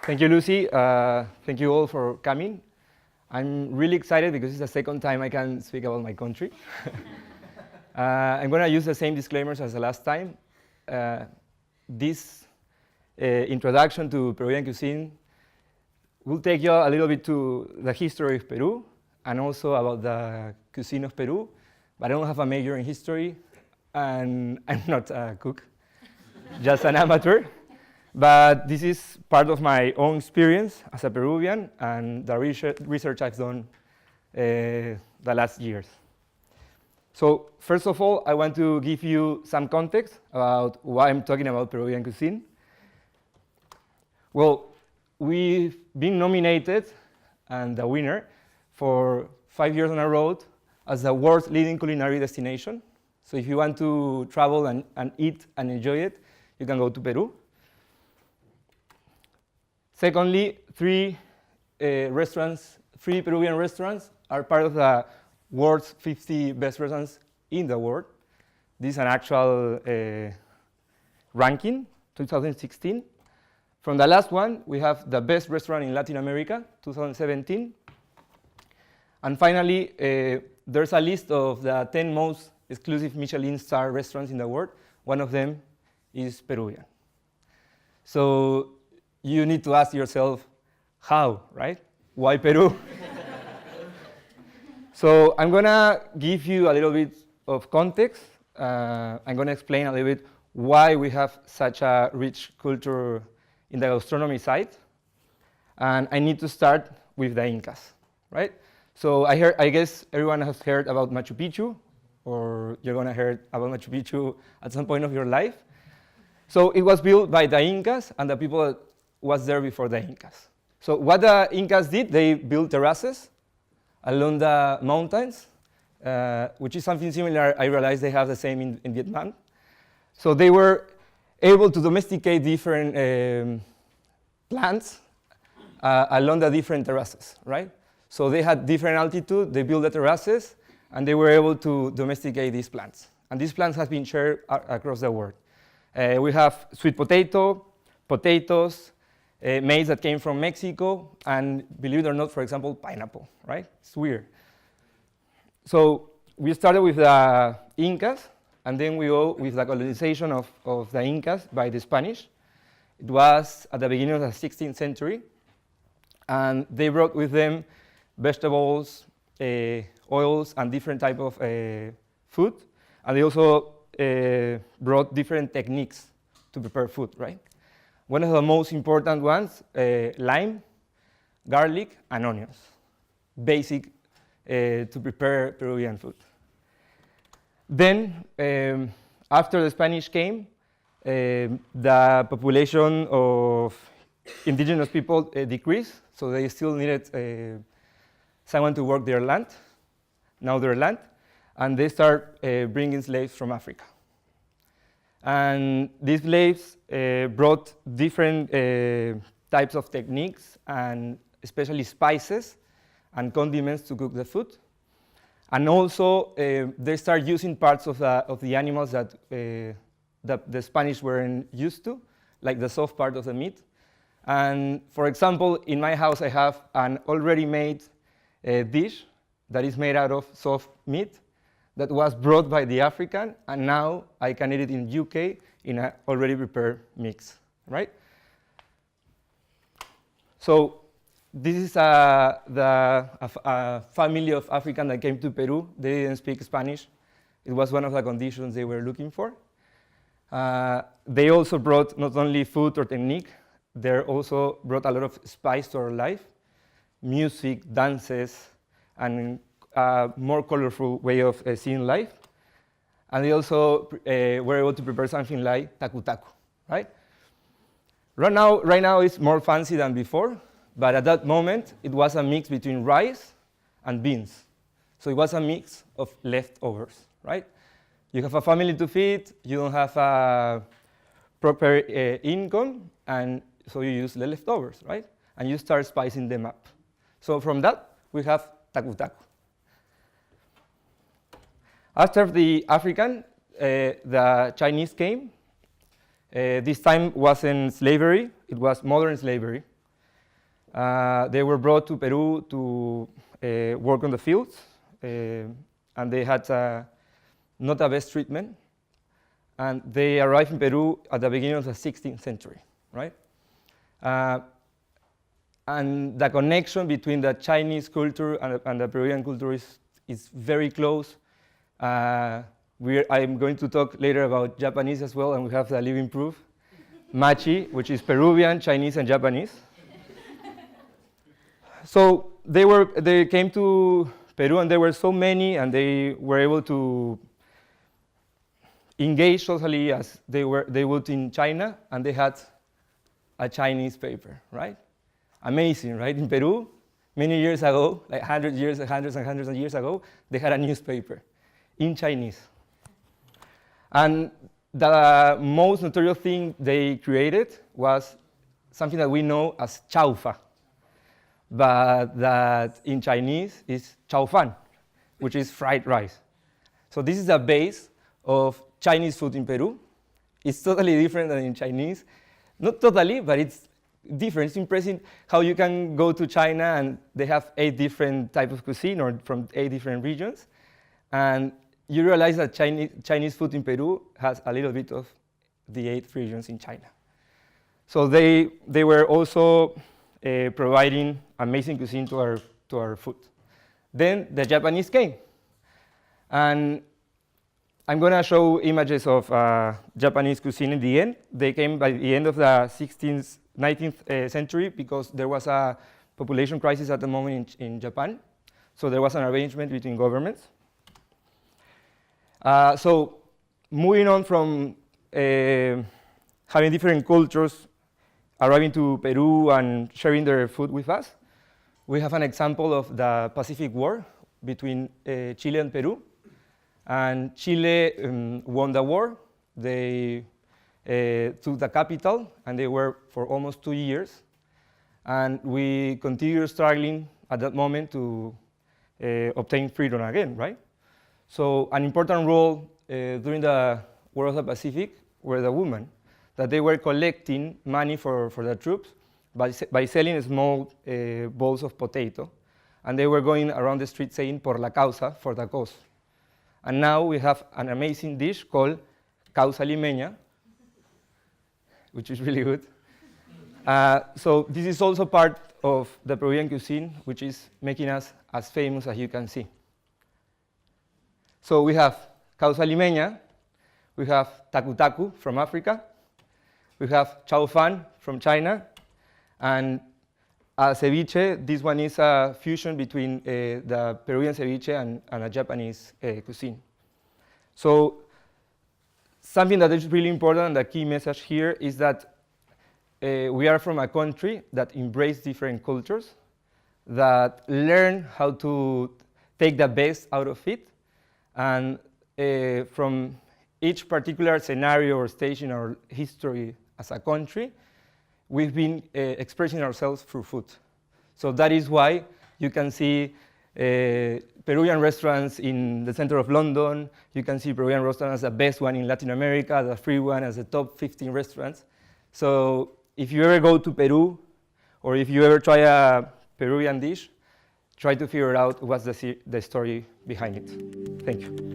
Thank you, Lucy. Thank you all for coming. I'm really excited because it's the second time I can speak about my country. I'm going to use the same disclaimers as the last time. This introduction to Peruvian cuisine will take you a little bit to the history of Peru and also about the cuisine of Peru. But I don't have a major in history, and I'm not a cook, just an amateur. But this is part of my own experience as a Peruvian and the research I've done the last years. So first of all, I want to give you some context about why I'm talking about Peruvian cuisine. Well, we've been nominated and the winner for 5 years in a row as the world's leading culinary destination. So if you want to travel and eat and enjoy it, you can go to Peru. Secondly, three Peruvian restaurants are part of the world's 50 best restaurants in the world. This is an actual ranking, 2016. From the last one, we have the best restaurant in Latin America, 2017. And finally, there's a list of the 10 most exclusive Michelin star restaurants in the world. One of them is Peruvian. So you need to ask yourself, how, right? Why Peru? So I'm going to give you a little bit of context. I'm going to explain a little bit why we have such a rich culture in the gastronomy side. And I need to start with the Incas, right? So I guess everyone has heard about Machu Picchu, or you're going to hear about Machu Picchu at some point of your life. So it was built by the Incas and the people that was there before the Incas. So what the Incas did, they built terraces along the mountains, which is something similar. I realized they have the same in Vietnam. So they were able to domesticate different plants along the different terraces, right? So they had different altitude, they built the terraces, and they were able to domesticate these plants. And these plants have been shared across the world. We have sweet potato, potatoes, maize that came from Mexico, and believe it or not, for example, pineapple, right? It's weird. So we started with the Incas, and then we go with the colonization of the Incas by the Spanish. It was at the beginning of the 16th century, and they brought with them vegetables, oils, and different type of food, and they also brought different techniques to prepare food, right? One of the most important ones, lime, garlic, and onions. Basic to prepare Peruvian food. Then, after the Spanish came, the population of indigenous people decreased, so they still needed someone to work their land, and they start bringing slaves from Africa. And these slaves brought different types of techniques, and especially spices and condiments to cook the food. And also, they start using parts of the animals that the Spanish weren't used to, like the soft part of the meat. And for example, in my house, I have an already made dish that is made out of soft meat that was brought by the African, and now I can eat it in UK in an already prepared mix, right? So this is a family of Africans that came to Peru. They didn't speak Spanish. It was one of the conditions they were looking for. They also brought not only food or technique, they also brought a lot of spice to our life, music, dances, and a more colorful way of seeing life. And they also were able to prepare something like tacu-tacu, right? Right now it's more fancy than before, but at that moment it was a mix between rice and beans. So it was a mix of leftovers, right? You have a family to feed, you don't have a proper income, and so you use the leftovers, right? And you start spicing them up. So from that, we have tacu-tacu. After the African, the Chinese came. This time wasn't slavery, it was modern slavery. They were brought to Peru to work on the fields, and they had not the best treatment. And they arrived in Peru at the beginning of the 16th century, right? And the connection between the Chinese culture and the Peruvian culture is very close. I'm going to talk later about Japanese as well, and we have the living proof, machi, which is Peruvian, Chinese, and Japanese. So they came to Peru, and there were so many, and they were able to engage totally as they would in China, and they had a Chinese paper, right? Amazing, right? In Peru, many years ago, like hundreds and hundreds of years ago, they had a newspaper in Chinese. And the most notorious thing they created was something that we know as chaufa, but that in Chinese is chao fan, which is fried rice. So this is the base of Chinese food in Peru. It's totally different than in Chinese. Not totally, but it's different. It's impressive how you can go to China and they have 8 different types of cuisine or from 8 different regions. And you realize that Chinese food in Peru has a little bit of the 8 regions in China. So they were also providing amazing cuisine to our food. Then the Japanese came. And I'm going to show images of Japanese cuisine in the end. They came by the end of the 19th century because there was a population crisis at the moment in Japan. So there was an arrangement between governments. So moving on from having different cultures arriving to Peru and sharing their food with us, we have an example of the Pacific War between Chile and Peru. And Chile won the war. They took the capital, and they were for almost 2 years. And we continued struggling at that moment to obtain freedom again, right? So an important role during the War of the Pacific were the women, that they were collecting money for the troops by selling small bowls of potato. And they were going around the street saying, por la causa, for the cause. And now we have an amazing dish called causa limeña, which is really good. So this is also part of the Peruvian cuisine, which is making us as famous as you can see. So we have causa limeña, we have taku taku from Africa, we have chao fan from China, and ceviche. This one is a fusion between the Peruvian ceviche and a Japanese cuisine. So something that is really important, the key message here is that we are from a country that embraces different cultures, that learn how to take the best out of it, and from each particular scenario or stage in our history as a country, we've been expressing ourselves through food. So that is why you can see Peruvian restaurants in the center of London. You can see Peruvian restaurants as the best one in Latin America, the free one as the top 15 restaurants. So if you ever go to Peru, or if you ever try a Peruvian dish, try to figure out what's the story behind it. Thank you.